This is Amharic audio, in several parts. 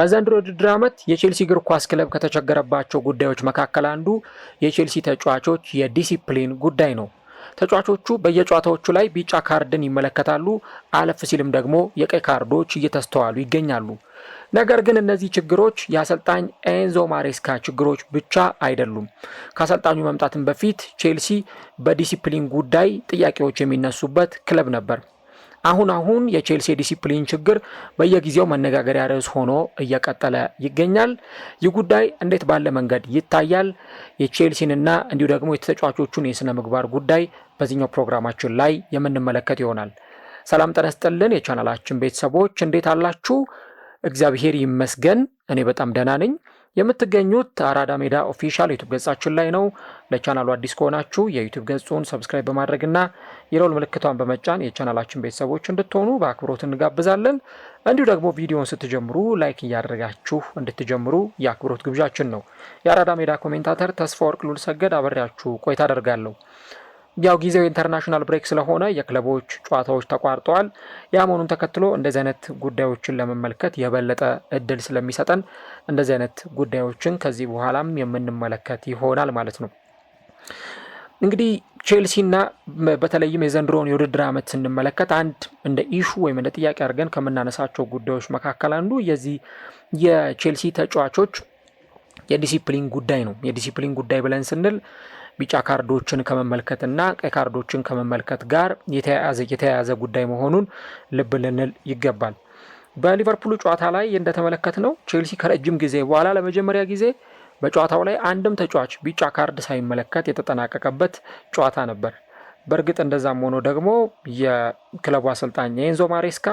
በዘንድሮ ውድድር ዓመት የቼልሲ እግር ኳስ ክለብ ከተቸገረባቸው ጉዳዮች መካከል አንዱ የቼልሲ ተጫዋቾች የዲሲፕሊን ጉዳይ ነው። ተጫዋቾቹ በየጨዋታዎቹ ላይ ቢጫ ካርድን ይመለከታሉ፣ አለፍ ሲልም ደግሞ የቀይ ካርዶች እየተስተዋሉ ይገኛሉ። ነገር ግን እነዚህ ችግሮች የአሰልጣኝ ኤንዞ ማሬስካ ችግሮች ብቻ አይደሉም። ከአሰልጣኙ መምጣትም በፊት ቼልሲ በዲሲፕሊን ጉዳይ ጥያቄዎች የሚነሱበት ክለብ ነበር። አሁን የቼልሲ ዲሲፕሊን ችግር በየጊዜው መነጋገሪያ ርዕስ ሆኖ እየቀጠለ ይገኛል። ይህ ጉዳይ እንዴት ባለ መንገድ ይታያል? የቼልሲንና እንዲሁ ደግሞ የተጫዋቾቹን የስነ ምግባር ጉዳይ በዚህኛው ፕሮግራማችን ላይ የምንመለከት ይሆናል። ሰላም ጤና ይስጥልን የቻናላችን ቤተሰቦች እንዴት አላችሁ? እግዚአብሔር ይመስገን እኔ በጣም ደህና ነኝ። የምትገኙት አራዳ ሜዳ ኦፊሻል ዩቲዩብ ገጻችን ላይ ነው። ለቻናሉ አዲስ ከሆናችሁ የዩቲዩብ ገጹን ሰብስክራይብ በማድረግና የደወል ምልክቷን በመጫን የቻናላችን ቤተሰቦች እንድትሆኑ በአክብሮት እንጋብዛለን። እንዲሁ ደግሞ ቪዲዮውን ስትጀምሩ ላይክ እያደረጋችሁ እንድትጀምሩ የአክብሮት ግብዣችን ነው። የአራዳ ሜዳ ኮሜንታተር ተስፋ ወርቅ ሉል ሰገድ አበሬያችሁ ቆይታ አደርጋለሁ። ያው ጊዜው ኢንተርናሽናል ብሬክ ስለሆነ የክለቦች ጨዋታዎች ተቋርጠዋል። ያ መሆኑን ተከትሎ እንደዚህ አይነት ጉዳዮችን ለመመልከት የበለጠ እድል ስለሚሰጠን እንደዚህ አይነት ጉዳዮችን ከዚህ በኋላም የምንመለከት ይሆናል ማለት ነው። እንግዲህ ቼልሲና በተለይም የዘንድሮውን የውድድር ዓመት ስንመለከት አንድ እንደ ኢሹ ወይም እንደ ጥያቄ አድርገን ከምናነሳቸው ጉዳዮች መካከል አንዱ የዚህ የቼልሲ ተጫዋቾች የዲሲፕሊን ጉዳይ ነው። የዲሲፕሊን ጉዳይ ብለን ስንል ቢጫ ካርዶችን ከመመልከትና ቀይ ካርዶችን ከመመልከት ጋር የተያያዘ ጉዳይ መሆኑን ልብ ልንል ይገባል። በሊቨርፑል ጨዋታ ላይ እንደተመለከትነው ቼልሲ ከረጅም ጊዜ በኋላ ለመጀመሪያ ጊዜ በጨዋታው ላይ አንድም ተጫዋች ቢጫ ካርድ ሳይመለከት የተጠናቀቀበት ጨዋታ ነበር። በእርግጥ እንደዛም ሆኖ ደግሞ የክለቡ አሰልጣኝ ኤንዞ ማሬስካ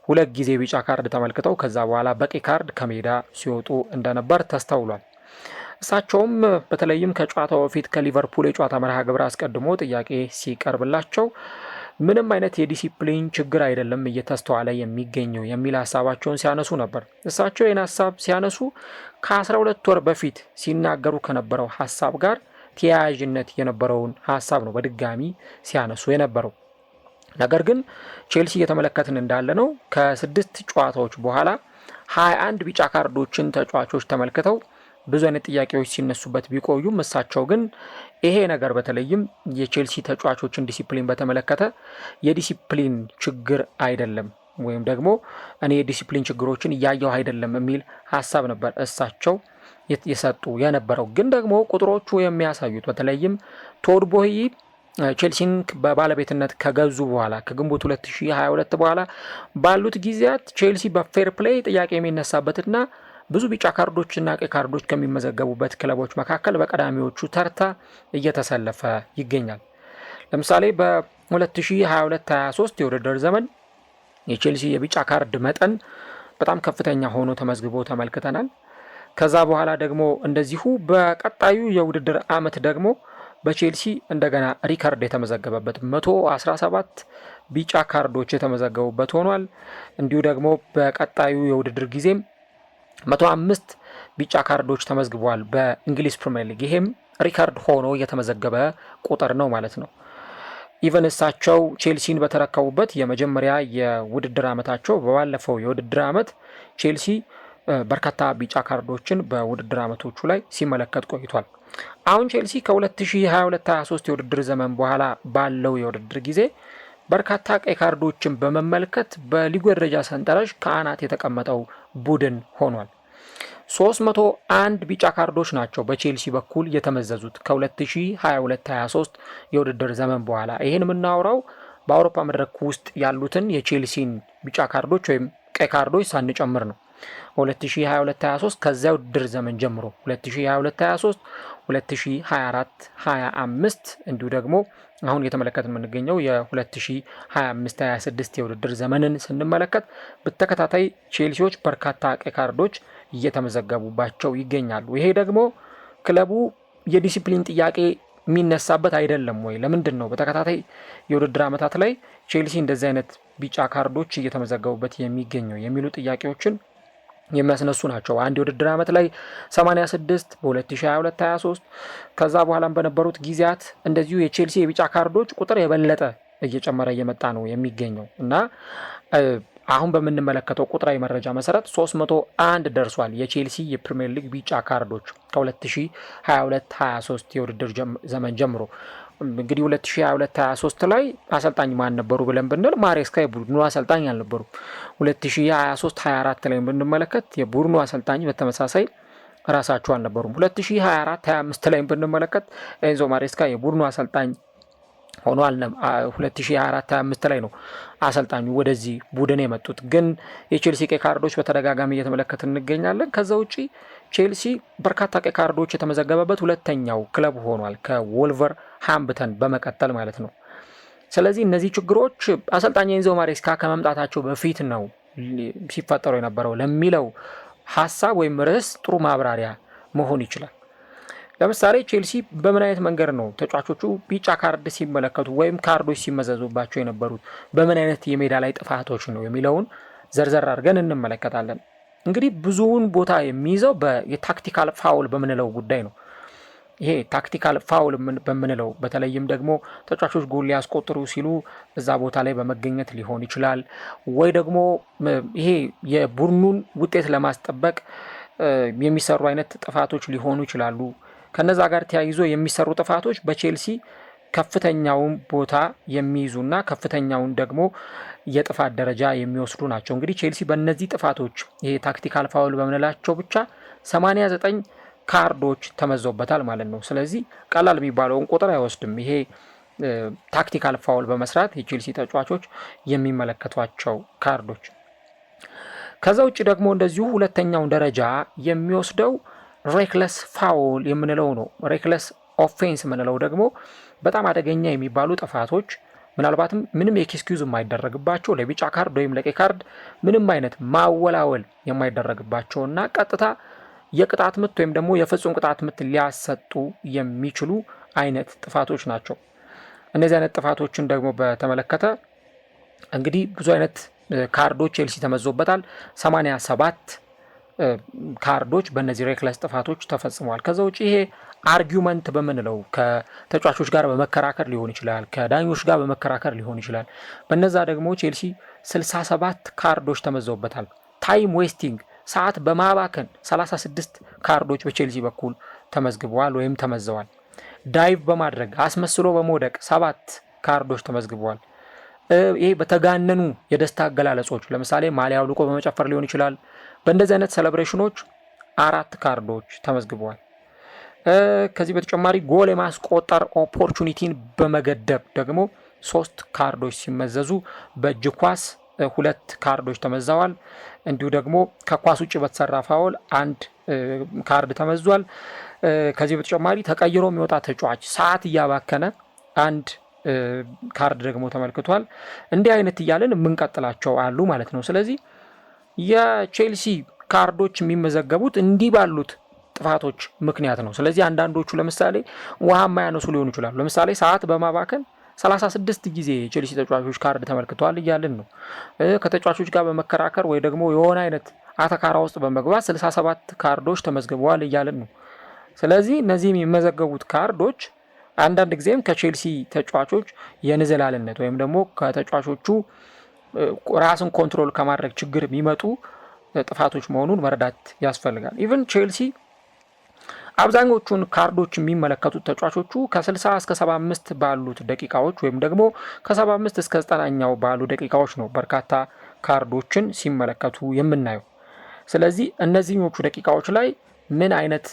2 ጊዜ ቢጫ ካርድ ተመልክተው ከዛ በኋላ በቀይ ካርድ ከሜዳ ሲወጡ እንደነበር ተስተውሏል። እሳቸውም በተለይም ከጨዋታው በፊት ከሊቨርፑል የጨዋታ መርሃ ግብር አስቀድሞ ጥያቄ ሲቀርብላቸው ምንም አይነት የዲሲፕሊን ችግር አይደለም እየተስተዋለ የሚገኘው የሚል ሀሳባቸውን ሲያነሱ ነበር። እሳቸው ይህን ሀሳብ ሲያነሱ ከ12 ወር በፊት ሲናገሩ ከነበረው ሀሳብ ጋር ተያያዥነት የነበረውን ሀሳብ ነው በድጋሚ ሲያነሱ የነበረው። ነገር ግን ቼልሲ እየተመለከትን እንዳለ ነው ከ6 ጨዋታዎች በኋላ 21 ቢጫ ካርዶችን ተጫዋቾች ተመልክተው ብዙ አይነት ጥያቄዎች ሲነሱበት ቢቆዩም እሳቸው ግን ይሄ ነገር በተለይም የቼልሲ ተጫዋቾችን ዲሲፕሊን በተመለከተ የዲሲፕሊን ችግር አይደለም ወይም ደግሞ እኔ የዲሲፕሊን ችግሮችን እያየሁ አይደለም የሚል ሀሳብ ነበር እሳቸው የሰጡ የነበረው። ግን ደግሞ ቁጥሮቹ የሚያሳዩት በተለይም ቶድ ቦሂ ቼልሲን በባለቤትነት ከገዙ በኋላ ከግንቦት 2022 በኋላ ባሉት ጊዜያት ቼልሲ በፌር ፕሌይ ጥያቄ የሚነሳበትና ብዙ ቢጫ ካርዶችና ቀይ ካርዶች ከሚመዘገቡበት ክለቦች መካከል በቀዳሚዎቹ ተርታ እየተሰለፈ ይገኛል። ለምሳሌ በ2022-23 የውድድር ዘመን የቼልሲ የቢጫ ካርድ መጠን በጣም ከፍተኛ ሆኖ ተመዝግቦ ተመልክተናል። ከዛ በኋላ ደግሞ እንደዚሁ በቀጣዩ የውድድር ዓመት ደግሞ በቼልሲ እንደገና ሪካርድ የተመዘገበበት 117 ቢጫ ካርዶች የተመዘገቡበት ሆኗል። እንዲሁ ደግሞ በቀጣዩ የውድድር ጊዜም 105 ቢጫ ካርዶች ተመዝግበዋል በእንግሊዝ ፕሪሚየር ሊግ። ይሄም ሪካርድ ሆኖ የተመዘገበ ቁጥር ነው ማለት ነው። ኢቨን እሳቸው ቼልሲን በተረከቡበት የመጀመሪያ የውድድር ዓመታቸው ባለፈው የውድድር ዓመት ቼልሲ በርካታ ቢጫ ካርዶችን በውድድር ዓመቶቹ ላይ ሲመለከት ቆይቷል። አሁን ቼልሲ ከ2022-23 የውድድር ዘመን በኋላ ባለው የውድድር ጊዜ በርካታ ቀይ ካርዶችን በመመልከት በሊጉ ደረጃ ሰንጠረዥ ከአናት የተቀመጠው ቡድን ሆኗል። 301 ቢጫ ካርዶች ናቸው በቼልሲ በኩል የተመዘዙት ከ2022-23 የውድድር ዘመን በኋላ። ይህን የምናወራው በአውሮፓ መድረክ ውስጥ ያሉትን የቼልሲን ቢጫ ካርዶች ወይም ቀይ ካርዶች ሳንጨምር ነው። 2022-23 ከዚያ ውድድር ዘመን ጀምሮ 2022-23 2024-25 እንዲሁ ደግሞ አሁን እየተመለከትን የምንገኘው የ2025-26 የውድድር ዘመንን ስንመለከት በተከታታይ ቼልሲዎች በርካታ ቀይ ካርዶች እየተመዘገቡባቸው ይገኛሉ። ይሄ ደግሞ ክለቡ የዲሲፕሊን ጥያቄ የሚነሳበት አይደለም ወይ? ለምንድን ነው በተከታታይ የውድድር ዓመታት ላይ ቼልሲ እንደዚህ አይነት ቢጫ ካርዶች እየተመዘገቡበት የሚገኘው የሚሉ ጥያቄዎችን የሚያስነሱ ናቸው። አንድ የውድድር ዓመት ላይ 86 በ2022-23 ከዛ በኋላም በነበሩት ጊዜያት እንደዚሁ የቼልሲ የቢጫ ካርዶች ቁጥር የበለጠ እየጨመረ እየመጣ ነው የሚገኘው እና አሁን በምንመለከተው ቁጥራዊ መረጃ መሰረት 301 ደርሷል የቼልሲ የፕሪሚየር ሊግ ቢጫ ካርዶች ከ2022-23 የውድድር ዘመን ጀምሮ። እንግዲህ 2022-23 ላይ አሰልጣኝ ማን ነበሩ ብለን ብንል ማሬስካ የቡድኑ አሰልጣኝ አልነበሩም። 2023-24 ላይ ብንመለከት የቡድኑ አሰልጣኝ በተመሳሳይ ራሳቸው አልነበሩም። 2024-25 ላይ ብንመለከት ኤንዞ ማሬስካ የቡድኑ አሰልጣኝ ሆኗል። 2024-25 ላይ ነው አሰልጣኙ ወደዚህ ቡድን የመጡት። ግን የቼልሲ ቀይ ካርዶች በተደጋጋሚ እየተመለከትን እንገኛለን። ከዛ ውጪ ቼልሲ በርካታ ቀይ ካርዶች የተመዘገበበት ሁለተኛው ክለብ ሆኗል ከወልቨር ሃምፕተን በመቀጠል ማለት ነው። ስለዚህ እነዚህ ችግሮች አሰልጣኝ ኤንዞ ማሬስካ ከመምጣታቸው በፊት ነው ሲፈጠሩ የነበረው ለሚለው ሀሳብ ወይም ርዕስ ጥሩ ማብራሪያ መሆን ይችላል። ለምሳሌ ቼልሲ በምን አይነት መንገድ ነው ተጫዋቾቹ ቢጫ ካርድ ሲመለከቱ ወይም ካርዶች ሲመዘዙባቸው የነበሩት በምን አይነት የሜዳ ላይ ጥፋቶች ነው የሚለውን ዘርዘር አድርገን እንመለከታለን። እንግዲህ ብዙውን ቦታ የሚይዘው የታክቲካል ፋውል በምንለው ጉዳይ ነው። ይሄ ታክቲካል ፋውል በምንለው በተለይም ደግሞ ተጫዋቾች ጎል ሊያስቆጥሩ ሲሉ እዛ ቦታ ላይ በመገኘት ሊሆን ይችላል፣ ወይ ደግሞ ይሄ የቡድኑን ውጤት ለማስጠበቅ የሚሰሩ አይነት ጥፋቶች ሊሆኑ ይችላሉ። ከነዛ ጋር ተያይዞ የሚሰሩ ጥፋቶች በቼልሲ ከፍተኛውን ቦታ የሚይዙና ከፍተኛውን ደግሞ የጥፋት ደረጃ የሚወስዱ ናቸው። እንግዲህ ቼልሲ በእነዚህ ጥፋቶች ይሄ ታክቲካል ፋውል በምንላቸው ብቻ 89 ካርዶች ተመዘውበታል ማለት ነው። ስለዚህ ቀላል የሚባለውን ቁጥር አይወስድም። ይሄ ታክቲካል ፋውል በመስራት የቼልሲ ተጫዋቾች የሚመለከቷቸው ካርዶች። ከዛ ውጭ ደግሞ እንደዚሁ ሁለተኛውን ደረጃ የሚወስደው ሬክለስ ፋውል የምንለው ነው። ሬክለስ ኦፌንስ የምንለው ደግሞ በጣም አደገኛ የሚባሉ ጥፋቶች ምናልባትም ምንም ኤክስኪዩዝ የማይደረግባቸው ለቢጫ ካርድ ወይም ለቀይ ካርድ ምንም አይነት ማወላወል የማይደረግባቸውና ቀጥታ የቅጣት ምት ወይም ደግሞ የፍጹም ቅጣት ምት ሊያሰጡ የሚችሉ አይነት ጥፋቶች ናቸው። እነዚህ አይነት ጥፋቶችን ደግሞ በተመለከተ እንግዲህ ብዙ አይነት ካርዶች ቼልሲ ተመዞበታል። 87 ካርዶች በእነዚህ ሬክለስ ጥፋቶች ተፈጽመዋል። ከዛ ውጭ ይሄ አርጊውመንት በምንለው ከተጫዋቾች ጋር በመከራከር ሊሆን ይችላል፣ ከዳኞች ጋር በመከራከር ሊሆን ይችላል። በነዛ ደግሞ ቼልሲ 67 ካርዶች ተመዘውበታል። ታይም ዌስቲንግ ሰዓት በማባከን 36 ካርዶች በቼልሲ በኩል ተመዝግበዋል ወይም ተመዘዋል። ዳይቭ በማድረግ አስመስሎ በመውደቅ 7 ካርዶች ተመዝግበዋል። ይሄ በተጋነኑ የደስታ አገላለጾች ለምሳሌ ማሊያ አውልቆ በመጨፈር ሊሆን ይችላል። በእንደዚህ አይነት ሴሌብሬሽኖች 4 ካርዶች ተመዝግበዋል። ከዚህ በተጨማሪ ጎል የማስቆጠር ኦፖርቹኒቲን በመገደብ ደግሞ 3 ካርዶች ሲመዘዙ በእጅ ኳስ 2 ካርዶች ተመዘዋል። እንዲሁ ደግሞ ከኳስ ውጭ በተሰራ ፋውል 1 ካርድ ተመዟል። ከዚህ በተጨማሪ ተቀይሮ የሚወጣ ተጫዋች ሰዓት እያባከነ 1 ካርድ ደግሞ ተመልክቷል። እንዲህ አይነት እያለን የምንቀጥላቸው አሉ ማለት ነው። ስለዚህ የቼልሲ ካርዶች የሚመዘገቡት እንዲህ ባሉት ጥፋቶች ምክንያት ነው። ስለዚህ አንዳንዶቹ ለምሳሌ ውሃ የማያነሱ ሊሆኑ ይችላሉ። ለምሳሌ ሰዓት በማባከን 36 ጊዜ የቼልሲ ተጫዋቾች ካርድ ተመልክተዋል እያልን ነው። ከተጫዋቾች ጋር በመከራከር ወይ ደግሞ የሆነ አይነት አተካራ ውስጥ በመግባት 67 ካርዶች ተመዝግበዋል እያልን ነው። ስለዚህ እነዚህ የሚመዘገቡት ካርዶች አንዳንድ ጊዜም ከቼልሲ ተጫዋቾች የንዝላልነት ወይም ደግሞ ከተጫዋቾቹ ራስን ኮንትሮል ከማድረግ ችግር የሚመጡ ጥፋቶች መሆኑን መረዳት ያስፈልጋል። ኢቭን ቼልሲ አብዛኞቹን ካርዶች የሚመለከቱት ተጫዋቾቹ ከ60 እስከ 75 ባሉት ደቂቃዎች ወይም ደግሞ ከ75 እስከ 90ኛው ባሉ ደቂቃዎች ነው በርካታ ካርዶችን ሲመለከቱ የምናየው። ስለዚህ እነዚህኞቹ ደቂቃዎች ላይ ምን አይነት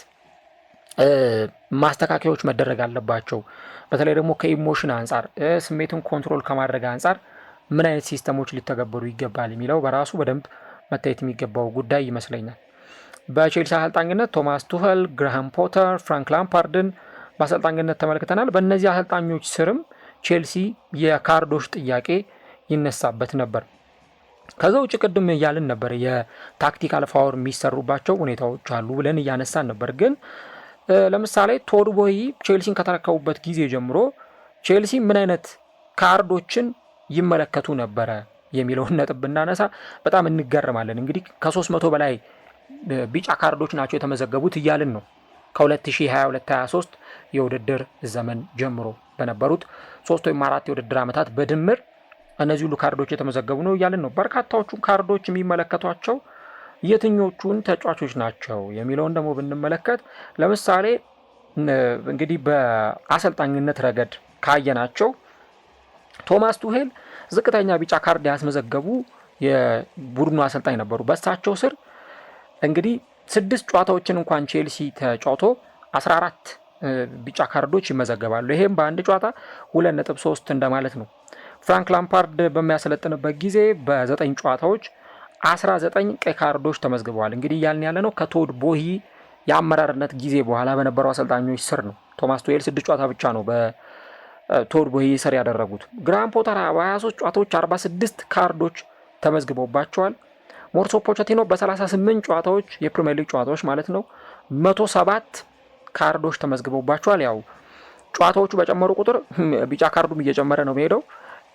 ማስተካከያዎች መደረግ አለባቸው፣ በተለይ ደግሞ ከኢሞሽን አንጻር ስሜትን ኮንትሮል ከማድረግ አንጻር ምን አይነት ሲስተሞች ሊተገበሩ ይገባል የሚለው በራሱ በደንብ መታየት የሚገባው ጉዳይ ይመስለኛል። በቼልሲ አሰልጣኝነት ቶማስ ቱኸል፣ ግራሃም ፖተር፣ ፍራንክ ላምፓርድን በአሰልጣኝነት ተመልክተናል። በእነዚህ አሰልጣኞች ስርም ቼልሲ የካርዶች ጥያቄ ይነሳበት ነበር። ከዛ ውጭ ቅድም እያልን ነበር የታክቲካል ፋውል የሚሰሩባቸው ሁኔታዎች አሉ ብለን እያነሳን ነበር። ግን ለምሳሌ ቶድ ቦይ ቼልሲን ከተረከቡበት ጊዜ ጀምሮ ቼልሲ ምን አይነት ካርዶችን ይመለከቱ ነበረ የሚለውን ነጥብ ብናነሳ በጣም እንገረማለን። እንግዲህ ከ300 በላይ ቢጫ ካርዶች ናቸው የተመዘገቡት እያልን ነው። ከ2022-23 የውድድር ዘመን ጀምሮ በነበሩት 3 ወይም 4 የውድድር ዓመታት በድምር እነዚህ ሁሉ ካርዶች የተመዘገቡ ነው እያልን ነው። በርካታዎቹን ካርዶች የሚመለከቷቸው የትኞቹን ተጫዋቾች ናቸው የሚለውን ደግሞ ብንመለከት ለምሳሌ እንግዲህ በአሰልጣኝነት ረገድ ካየናቸው ቶማስ ቱሄል ዝቅተኛ ቢጫ ካርድ ያስመዘገቡ የቡድኑ አሰልጣኝ ነበሩ። በእሳቸው ስር እንግዲህ 6 ጨዋታዎችን እንኳን ቼልሲ ተጫውቶ 14 ቢጫ ካርዶች ይመዘገባሉ። ይሄም በአንድ ጨዋታ 2.3 እንደማለት ነው። ፍራንክ ላምፓርድ በሚያሰለጥንበት ጊዜ በ9 ጨዋታዎች 19 ቀይ ካርዶች ተመዝግበዋል። እንግዲህ እያልን ያለ ነው ከቶድ ቦሂ የአመራርነት ጊዜ በኋላ በነበረው አሰልጣኞች ስር ነው። ቶማስ ቱሄል 6 ጨዋታ ብቻ ነው በቶድ ቦሂ ስር ያደረጉት። ግራሃም ፖተር በ23 ጨዋታዎች 46 ካርዶች ተመዝግበውባቸዋል። ሞሪሲዮ ፖቼቲኖ በ38 ጨዋታዎች የፕሪሚየር ሊግ ጨዋታዎች ማለት ነው 107 ካርዶች ተመዝግበውባቸዋል። ያው ጨዋታዎቹ በጨመሩ ቁጥር ቢጫ ካርዱም እየጨመረ ነው የሚሄደው።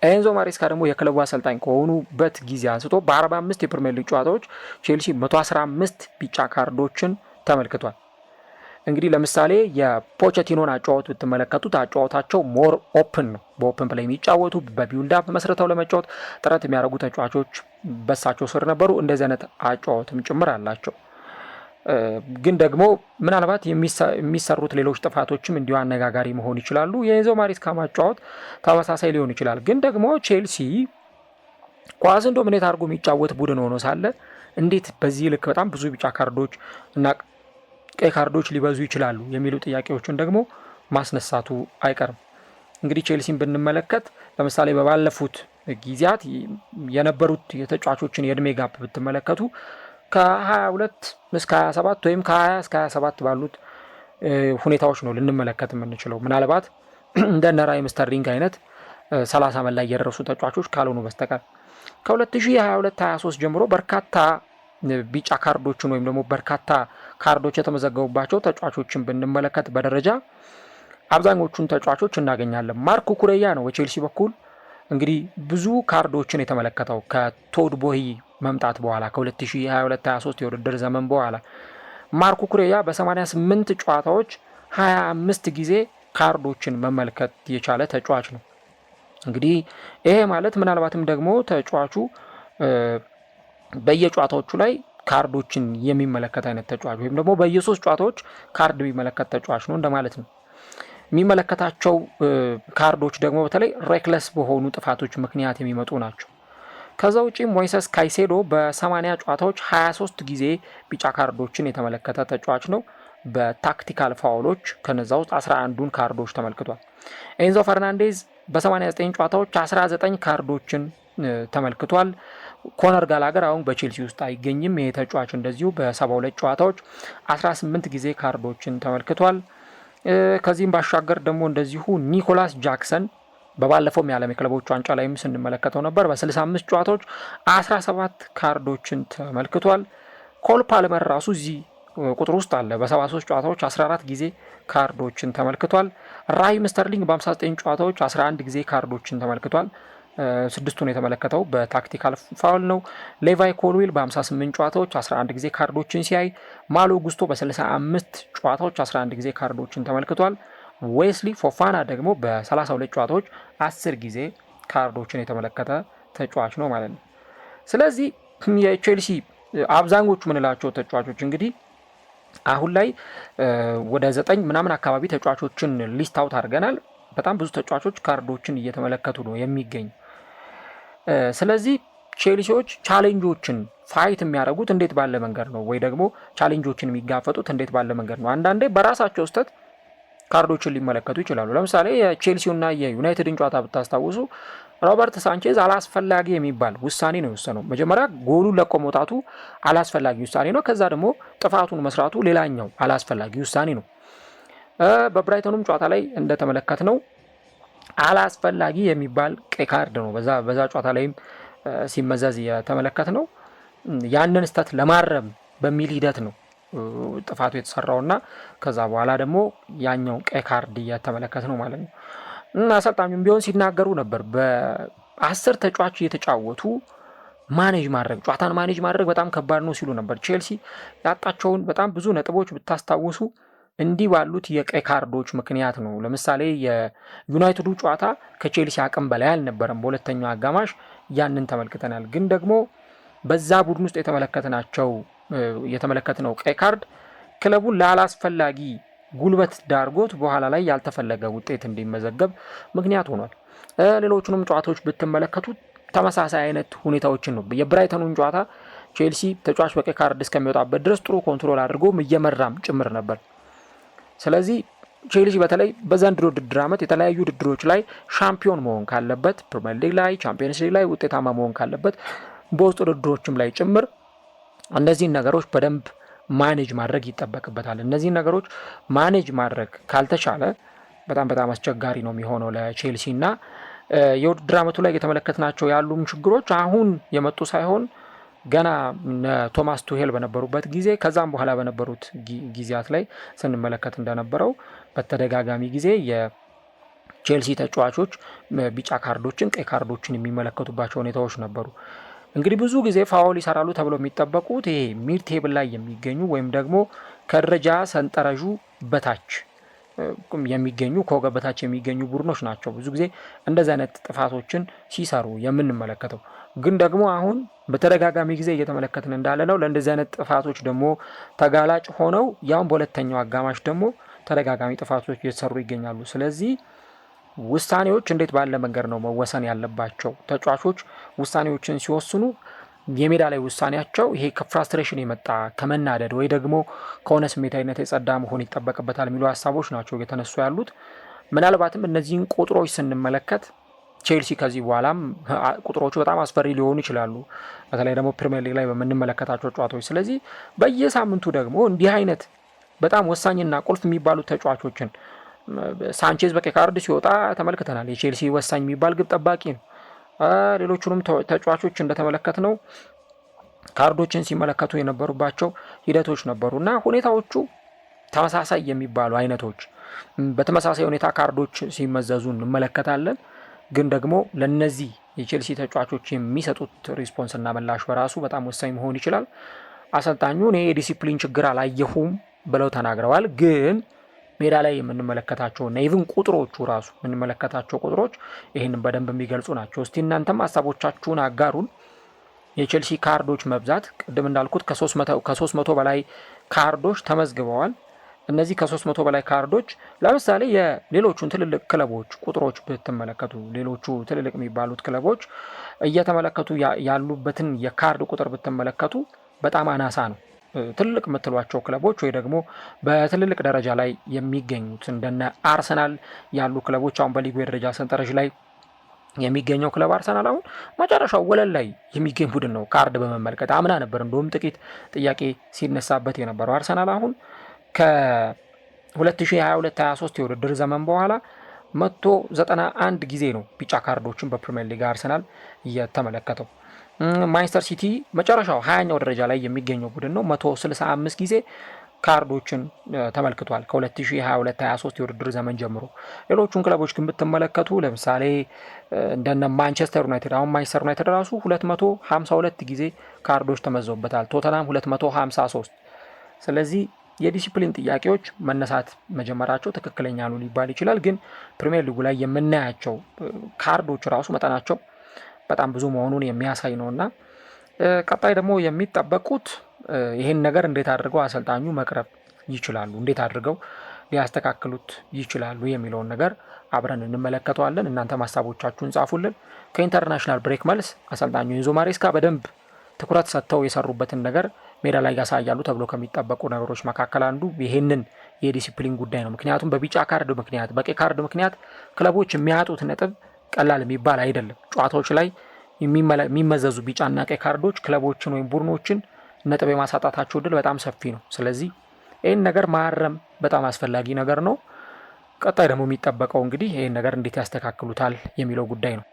ኤንዞ ማሬስካ ደግሞ የክለቡ አሰልጣኝ ከሆኑበት ጊዜ አንስቶ በ45 የፕሪሚየር ሊግ ጨዋታዎች ቼልሲ 115 ቢጫ ካርዶችን ተመልክቷል። እንግዲህ ለምሳሌ የፖቼቲኖን አጫወት ብትመለከቱት አጫወታቸው ሞር ኦፕን ነው። በኦፕን ፕሌይ የሚጫወቱ በቢውልዳፕ መስርተው ለመጫወት ጥረት የሚያደርጉ ተጫዋቾች በሳቸው ስር ነበሩ። እንደዚህ አይነት አጫወትም ጭምር አላቸው። ግን ደግሞ ምናልባት የሚሰሩት ሌሎች ጥፋቶችም እንዲሁ አነጋጋሪ መሆን ይችላሉ። የኤንዞ ማሬስካ ማጫወት ተመሳሳይ ሊሆን ይችላል። ግን ደግሞ ቼልሲ ኳስን ዶሚኔት አድርጎ የሚጫወት ቡድን ሆኖ ሳለ እንዴት በዚህ ልክ በጣም ብዙ ቢጫ ካርዶች እና ቀይ ካርዶች ሊበዙ ይችላሉ የሚሉ ጥያቄዎችን ደግሞ ማስነሳቱ አይቀርም። እንግዲህ ቼልሲን ብንመለከት ለምሳሌ በባለፉት ጊዜያት የነበሩት የተጫዋቾችን የእድሜ ጋፕ ብትመለከቱ ከ22 እስከ 27 ወይም ከ20 እስከ 27 ባሉት ሁኔታዎች ነው ልንመለከት የምንችለው። ምናልባት እንደነ ራሂም ስተርሊንግ አይነት 30 ዓመት ላይ የደረሱ ተጫዋቾች ካልሆኑ በስተቀር ከ2022-23 ጀምሮ በርካታ ቢጫ ካርዶችን ወይም ደግሞ በርካታ ካርዶች የተመዘገቡባቸው ተጫዋቾችን ብንመለከት በደረጃ አብዛኞቹን ተጫዋቾች እናገኛለን። ማርክ ኩኩሬያ ነው በቼልሲ በኩል እንግዲህ ብዙ ካርዶችን የተመለከተው ከቶድ ቦሂ መምጣት በኋላ ከ2022-23 የውድድር ዘመን በኋላ ማርክ ኩኩሬያ በ88 ጨዋታዎች 25 ጊዜ ካርዶችን መመልከት የቻለ ተጫዋች ነው። እንግዲህ ይሄ ማለት ምናልባትም ደግሞ ተጫዋቹ በየጨዋታዎቹ ላይ ካርዶችን የሚመለከት አይነት ተጫዋች ወይም ደግሞ በየ3 ጨዋታዎች ካርድ የሚመለከት ተጫዋች ነው እንደማለት ነው። የሚመለከታቸው ካርዶች ደግሞ በተለይ ሬክለስ በሆኑ ጥፋቶች ምክንያት የሚመጡ ናቸው። ከዛ ውጪ ሞይሰስ ካይሴዶ በ80 ጨዋታዎች 23 ጊዜ ቢጫ ካርዶችን የተመለከተ ተጫዋች ነው። በታክቲካል ፋውሎች ከነዛ ውስጥ 11ዱን ካርዶች ተመልክቷል። ኤንዞ ፈርናንዴዝ በ89 ጨዋታዎች 19 ካርዶችን ተመልክቷል። ኮነር ጋላገር አሁን በቼልሲ ውስጥ አይገኝም። ይሄ ተጫዋች እንደዚሁ በ72 ጨዋታዎች 18 ጊዜ ካርዶችን ተመልክቷል። ከዚህም ባሻገር ደግሞ እንደዚሁ ኒኮላስ ጃክሰን በባለፈው የዓለም የክለቦች ዋንጫ ላይም ስንመለከተው ነበር። በ65 ጨዋታዎች 17 ካርዶችን ተመልክቷል። ኮል ፓልመር ራሱ እዚህ ቁጥር ውስጥ አለ። በ73 ጨዋታዎች 14 ጊዜ ካርዶችን ተመልክቷል። ራሂም ስተርሊንግ በ59 ጨዋታዎች 11 ጊዜ ካርዶችን ተመልክቷል። 6ቱን የተመለከተው በታክቲካል ፋውል ነው። ሌቫይ ኮልዊል በ58 ጨዋታዎች 11 ጊዜ ካርዶችን ሲያይ፣ ማሎ ጉስቶ በ65 ጨዋታዎች 11 ጊዜ ካርዶችን ተመልክቷል። ዌስሊ ፎፋና ደግሞ በ32 ጨዋታዎች 10 ጊዜ ካርዶችን የተመለከተ ተጫዋች ነው ማለት ነው። ስለዚህ የቼልሲ አብዛኞቹ ምንላቸው ተጫዋቾች እንግዲህ አሁን ላይ ወደ 9 ምናምን አካባቢ ተጫዋቾችን ሊስት አውት አድርገናል። በጣም ብዙ ተጫዋቾች ካርዶችን እየተመለከቱ ነው የሚገኝ። ስለዚህ ቼልሲዎች ቻሌንጆችን ፋይት የሚያደርጉት እንዴት ባለ መንገድ ነው፣ ወይ ደግሞ ቻሌንጆችን የሚጋፈጡት እንዴት ባለ መንገድ ነው? አንዳንዴ በራሳቸው ስህተት ካርዶችን ሊመለከቱ ይችላሉ። ለምሳሌ የቼልሲውና የዩናይትድን ጨዋታ ብታስታውሱ ሮበርት ሳንቼዝ አላስፈላጊ የሚባል ውሳኔ ነው የወሰነው። መጀመሪያ ጎሉን ለቆ መውጣቱ አላስፈላጊ ውሳኔ ነው። ከዛ ደግሞ ጥፋቱን መስራቱ ሌላኛው አላስፈላጊ ውሳኔ ነው። በብራይተኑም ጨዋታ ላይ እንደተመለከትነው አላስፈላጊ የሚባል ቀይ ካርድ ነው በዛ ጨዋታ ላይም ሲመዘዝ የተመለከትነው። ያንን ስህተት ለማረም በሚል ሂደት ነው ጥፋቱ የተሰራውና ከዛ በኋላ ደግሞ ያኛው ቀይ ካርድ እየተመለከት ነው ማለት ነው። እና አሰልጣኙም ቢሆን ሲናገሩ ነበር በ10 ተጫዋች እየተጫወቱ ማኔጅ ማድረግ ጨዋታን ማኔጅ ማድረግ በጣም ከባድ ነው ሲሉ ነበር። ቼልሲ ያጣቸውን በጣም ብዙ ነጥቦች ብታስታውሱ እንዲህ ባሉት የቀይ ካርዶች ምክንያት ነው። ለምሳሌ የዩናይትዱ ጨዋታ ከቼልሲ አቅም በላይ አልነበረም። በሁለተኛው አጋማሽ ያንን ተመልክተናል። ግን ደግሞ በዛ ቡድን ውስጥ የተመለከትነው ቀይ ካርድ ክለቡን ላላስፈላጊ ጉልበት ዳርጎት በኋላ ላይ ያልተፈለገ ውጤት እንዲመዘገብ ምክንያት ሆኗል። ሌሎቹንም ጨዋታዎች ብትመለከቱ ተመሳሳይ አይነት ሁኔታዎችን ነው። የብራይተኑን ጨዋታ ቼልሲ ተጫዋች በቀይ ካርድ እስከሚወጣበት ድረስ ጥሩ ኮንትሮል አድርጎም እየመራም ጭምር ነበር። ስለዚህ ቼልሲ በተለይ በዘንድሮ ውድድር ዓመት የተለያዩ ውድድሮች ላይ ሻምፒዮን መሆን ካለበት፣ ፕሪሚየር ሊግ ላይ፣ ቻምፒየንስ ሊግ ላይ ውጤታማ መሆን ካለበት፣ በውስጥ ውድድሮችም ላይ ጭምር እነዚህን ነገሮች በደንብ ማኔጅ ማድረግ ይጠበቅበታል። እነዚህን ነገሮች ማኔጅ ማድረግ ካልተቻለ በጣም አስቸጋሪ ነው የሚሆነው ለቼልሲ እና የውድድር ዓመቱ ላይ የተመለከትናቸው ያሉም ችግሮች አሁን የመጡ ሳይሆን ገና ቶማስ ቱሄል በነበሩበት ጊዜ ከዛም በኋላ በነበሩት ጊዜያት ላይ ስንመለከት እንደነበረው በተደጋጋሚ ጊዜ የቼልሲ ተጫዋቾች ቢጫ ካርዶችን፣ ቀይ ካርዶችን የሚመለከቱባቸው ሁኔታዎች ነበሩ። እንግዲህ ብዙ ጊዜ ፋውል ይሰራሉ ተብሎ የሚጠበቁት ይሄ ሚድ ቴብል ላይ የሚገኙ ወይም ደግሞ ከደረጃ ሰንጠረዡ በታች የሚገኙ ከወገብ በታች የሚገኙ ቡድኖች ናቸው ብዙ ጊዜ እንደዚህ አይነት ጥፋቶችን ሲሰሩ የምንመለከተው። ግን ደግሞ አሁን በተደጋጋሚ ጊዜ እየተመለከትን እንዳለ ነው ለእንደዚህ አይነት ጥፋቶች ደግሞ ተጋላጭ ሆነው ያውም በሁለተኛው አጋማሽ ደግሞ ተደጋጋሚ ጥፋቶች እየተሰሩ ይገኛሉ። ስለዚህ ውሳኔዎች እንዴት ባለ መንገድ ነው መወሰን ያለባቸው? ተጫዋቾች ውሳኔዎችን ሲወስኑ የሜዳ ላይ ውሳኔያቸው ይሄ ከፍራስትሬሽን የመጣ ከመናደድ ወይ ደግሞ ከሆነ ስሜታዊነት የጸዳ መሆን ይጠበቅበታል የሚሉ ሀሳቦች ናቸው እየተነሱ ያሉት። ምናልባትም እነዚህን ቁጥሮች ስንመለከት ቼልሲ ከዚህ በኋላም ቁጥሮቹ በጣም አስፈሪ ሊሆኑ ይችላሉ፣ በተለይ ደግሞ ፕሪሚየር ሊግ ላይ በምንመለከታቸው ጨዋታዎች። ስለዚህ በየሳምንቱ ደግሞ እንዲህ አይነት በጣም ወሳኝና ቁልፍ የሚባሉ ተጫዋቾችን ሳንቼዝ በቀይ ካርድ ሲወጣ ተመልክተናል። የቼልሲ ወሳኝ የሚባል ግብ ጠባቂ ነው። ሌሎቹንም ተጫዋቾች እንደተመለከት ነው ካርዶችን ሲመለከቱ የነበሩባቸው ሂደቶች ነበሩ እና ሁኔታዎቹ ተመሳሳይ የሚባሉ አይነቶች በተመሳሳይ ሁኔታ ካርዶች ሲመዘዙ እንመለከታለን። ግን ደግሞ ለነዚህ የቼልሲ ተጫዋቾች የሚሰጡት ሪስፖንስ እና ምላሽ በራሱ በጣም ወሳኝ መሆን ይችላል። አሰልጣኙ እኔ የዲሲፕሊን ችግር አላየሁም ብለው ተናግረዋል። ግን ሜዳ ላይ የምንመለከታቸው እና ኢቭን ቁጥሮቹ ራሱ የምንመለከታቸው ቁጥሮች ይህንን በደንብ የሚገልጹ ናቸው። እስቲ እናንተም ሀሳቦቻችሁን አጋሩን። የቼልሲ ካርዶች መብዛት ቅድም እንዳልኩት ከ300 በላይ ካርዶች ተመዝግበዋል። እነዚህ ከ300 በላይ ካርዶች ለምሳሌ የሌሎቹን ትልልቅ ክለቦች ቁጥሮች ብትመለከቱ ሌሎቹ ትልልቅ የሚባሉት ክለቦች እየተመለከቱ ያሉበትን የካርድ ቁጥር ብትመለከቱ በጣም አናሳ ነው። ትልቅ የምትሏቸው ክለቦች ወይ ደግሞ በትልልቅ ደረጃ ላይ የሚገኙት እንደነ አርሰናል ያሉ ክለቦች አሁን በሊጉ የደረጃ ሰንጠረዥ ላይ የሚገኘው ክለብ አርሰናል አሁን መጨረሻው ወለል ላይ የሚገኝ ቡድን ነው። ካርድ በመመልከት አምና ነበር እንደውም ጥቂት ጥያቄ ሲነሳበት የነበረው አርሰናል አሁን ከ2022-23 የውድድር ዘመን በኋላ 191 ጊዜ ነው ቢጫ ካርዶችን በፕሪሚየር ሊግ አርሰናል እየተመለከተው። ማንቸስተር ሲቲ መጨረሻው 20ኛው ደረጃ ላይ የሚገኘው ቡድን ነው። 165 ጊዜ ካርዶችን ተመልክቷል ከ2022-23 የውድድር ዘመን ጀምሮ። ሌሎቹን ክለቦች ግን ብትመለከቱ ለምሳሌ እንደነ ማንቸስተር ዩናይትድ አሁን ማንቸስተር ዩናይትድ ራሱ 252 ጊዜ ካርዶች ተመዘውበታል። ቶተናም 253። ስለዚህ የዲሲፕሊን ጥያቄዎች መነሳት መጀመራቸው ትክክለኛ ነው ሊባል ይችላል። ግን ፕሪሚየር ሊጉ ላይ የምናያቸው ካርዶች ራሱ መጠናቸው በጣም ብዙ መሆኑን የሚያሳይ ነውና ቀጣይ ደግሞ የሚጠበቁት ይሄን ነገር እንዴት አድርገው አሰልጣኙ መቅረብ ይችላሉ፣ እንዴት አድርገው ሊያስተካክሉት ይችላሉ የሚለውን ነገር አብረን እንመለከተዋለን። እናንተ ሀሳቦቻችሁን ጻፉልን። ከኢንተርናሽናል ብሬክ መልስ አሰልጣኙ ኤንዞ ማሬስካ በደንብ ትኩረት ሰጥተው የሰሩበትን ነገር ሜዳ ላይ ያሳያሉ ተብሎ ከሚጠበቁ ነገሮች መካከል አንዱ ይሄንን የዲሲፕሊን ጉዳይ ነው። ምክንያቱም በቢጫ ካርድ ምክንያት በቀይ ካርድ ምክንያት ክለቦች የሚያጡት ነጥብ ቀላል የሚባል አይደለም። ጨዋታዎች ላይ የሚመዘዙ ቢጫና ቀይ ካርዶች ክለቦችን ወይም ቡድኖችን ነጥብ የማሳጣታቸው እድል በጣም ሰፊ ነው። ስለዚህ ይህን ነገር ማረም በጣም አስፈላጊ ነገር ነው። ቀጣይ ደግሞ የሚጠበቀው እንግዲህ ይህን ነገር እንዴት ያስተካክሉታል የሚለው ጉዳይ ነው።